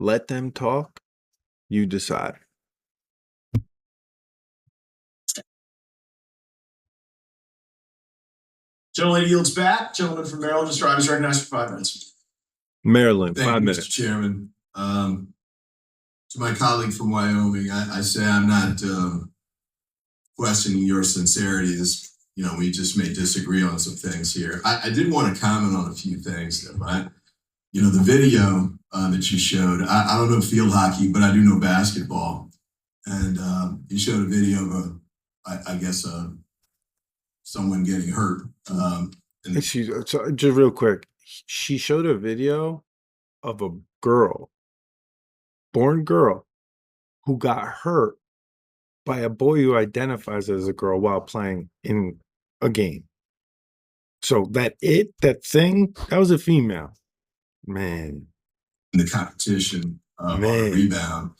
Let them talk. You decide. Gentleman yields back. Gentleman from Maryland, Mr. Ivey is recognized for 5 minutes. Maryland, Thank 5 you, minutes. Mr. Chairman. To my colleague from Wyoming, I say I'm not questioning your sincerity. We just may disagree on some things here. I did want to comment on a few things, though. The video that you showed, I don't know field hockey, but I do know basketball. And you showed a video of I guess someone getting hurt. So just real quick, she showed a video of a born girl, who got hurt by a boy who identifies as a girl while playing in a game. So that was a female. Man. In the competition on a rebound.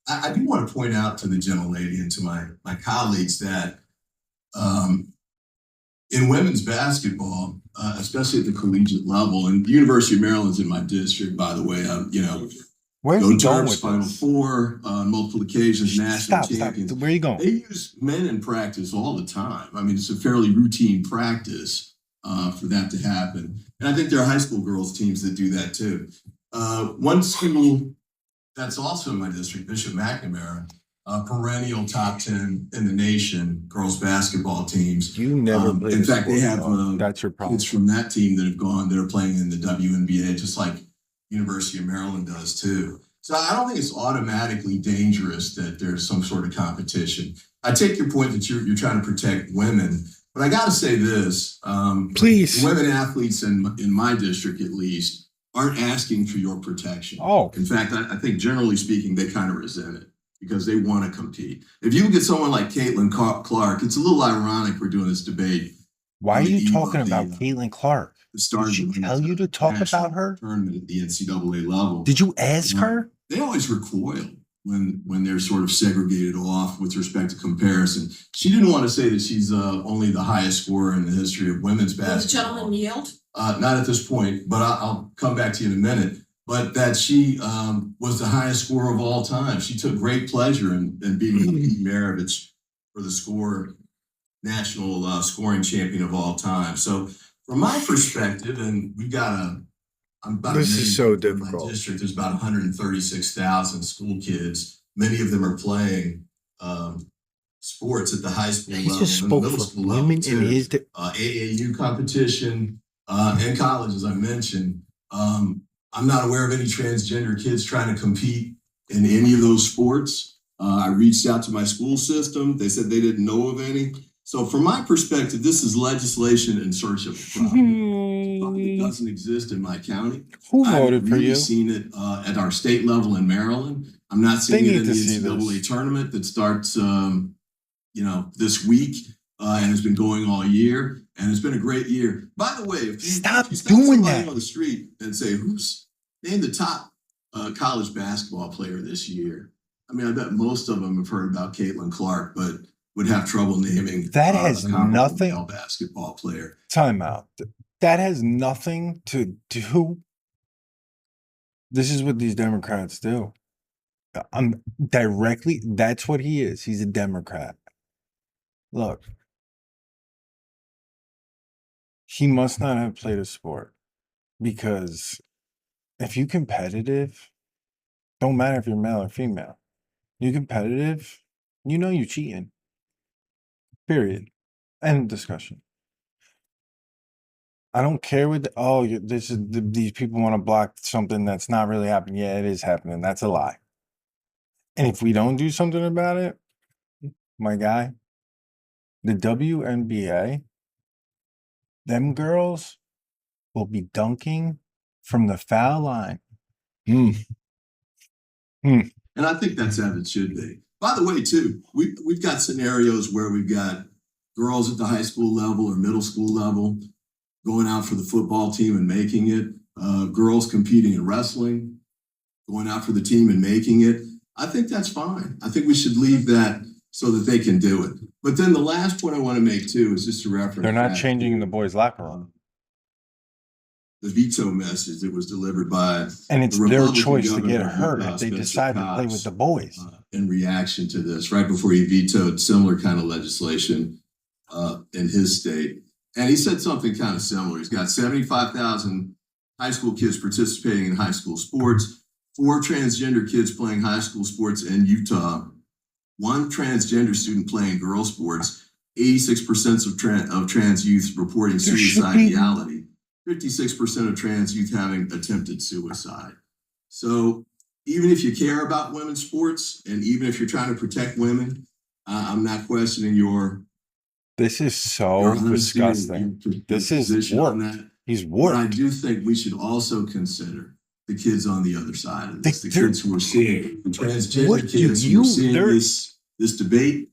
I do want to point out to the gentlelady and to my colleagues that in women's basketball, especially at the collegiate level, and the University of Maryland's in my district, by the way, Where's he going with Final this? Four on multiple occasions, national champions. Stop. Where are you going? They use men in practice all the time. I mean, it's a fairly routine practice for that to happen. And I think there are high school girls teams that do that too. One school that's also in my district, Bishop McNamara, perennial top 10 in the nation, girls basketball teams. You never played. In fact, they have that's your problem. kids from that team that are playing in the WNBA, just like University of Maryland does too. So I don't think it's automatically dangerous that there's some sort of competition. I take your point that you're trying to protect women, but I got to say this: please, women athletes in my district, at least, aren't asking for your protection. Oh, in fact, I think generally speaking, they kind of resent it because they want to compete. If you get someone like Caitlin Clark, it's a little ironic we're doing this debate. Why are you talking about Caitlin Clark? Did she tell you to talk about her? Tournament at the NCAA level. Did you ask her? They always recoil when they're sort of segregated off with respect to comparison. She didn't want to say that she's only the highest scorer in the history of women's basketball. Will the gentleman yield? Not at this point, but I'll come back to you in a minute. But that she was the highest scorer of all time. She took great pleasure in beating Pete Maravich for the national scoring champion of all time. So from my perspective, and we've got this is so difficult. My district, there's about 136,000 school kids. Many of them are playing sports at the high school level. He just spoke for women in his AAU competition and college, as I mentioned. I'm not aware of any transgender kids trying to compete in any of those sports. I reached out to my school system. They said they didn't know of any. So from my perspective, this is legislation in search of a problem. It doesn't exist in my county. Who voted for you? I've seen it at our state level in Maryland. I'm not seeing it in the NCAA tournament that starts, this week and has been going all year. And it's been a great year. By the way, if you stop doing that on the street and say, who's named the top college basketball player this year? I mean, I bet most of them have heard about Caitlin Clark, but would have trouble naming that has nothing basketball player. Time out. That has nothing to do. This is what these Democrats do. That's what he is. He's a Democrat. Look, he must not have played a sport, because if you're competitive, don't matter if you're male or female. You're competitive, you're cheating. Period. End of discussion. I don't care what these people want to block something that's not really happening. Yeah, it is happening. That's a lie. And if we don't do something about it, my guy, the WNBA, them girls will be dunking from the foul line. And I think that's how it should be. By the way, too, we've got scenarios where we've got girls at the high school level or middle school level going out for the football team and making it. Girls competing in wrestling, going out for the team and making it. I think that's fine. I think we should leave that so that they can do it. But then the last point I want to make, too, is just a reference. They're not changing the boys' locker room. the veto message that was delivered by And it's the their Republican choice to governor get of hurt Utah, if they Spencer decide to play with Cox, the boys. in reaction to this, right before he vetoed similar kind of legislation in his state. And he said something kind of similar. He's got 75,000 high school kids participating in high school sports, 4 transgender kids playing high school sports in Utah, 1 transgender student playing girls sports, 86% of trans youth reporting suicidality, 56% of trans youth having attempted suicide. So even if you care about women's sports, and even if you're trying to protect women, I'm not questioning your This is so disgusting. This is warped. He's warped. But I do think we should also consider the kids on the other side of this, the kids who are seeing, the transgender kids who are seeing this debate,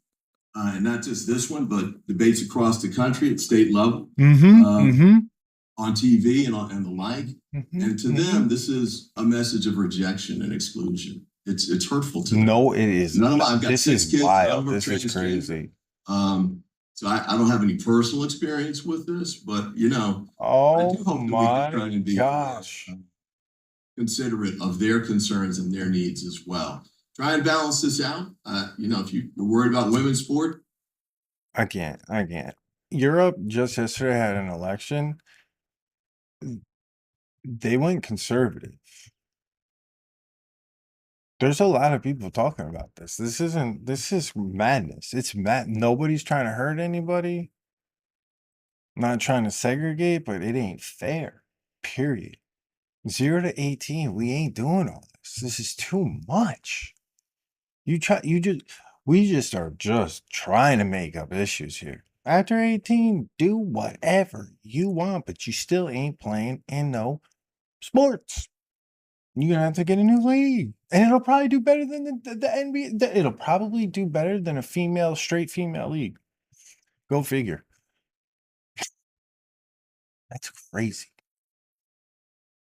and not just this one, but debates across the country at state level, on TV and the like. And to them, this is a message of rejection and exclusion. It's hurtful to them. No, it is. I've got this 6 is kids. wild. This is crazy. So I don't have any personal experience with this, but I do hope that we can try and be considerate of their concerns and their needs as well. Try and balance this out. If you're worried about women's sport, I can't. Europe just yesterday had an election. They went conservative. There's a lot of people talking about this. This is madness. It's mad. Nobody's trying to hurt anybody. Not trying to segregate, but it ain't fair. Period. 0 to 18, we ain't doing all this. This is too much. We just are just trying to make up issues here. After 18, do whatever you want, but you still ain't playing in no sports. You're gonna have to get a new league, and it'll probably do better than the NBA. It'll probably do better than a straight female league. Go figure. That's crazy.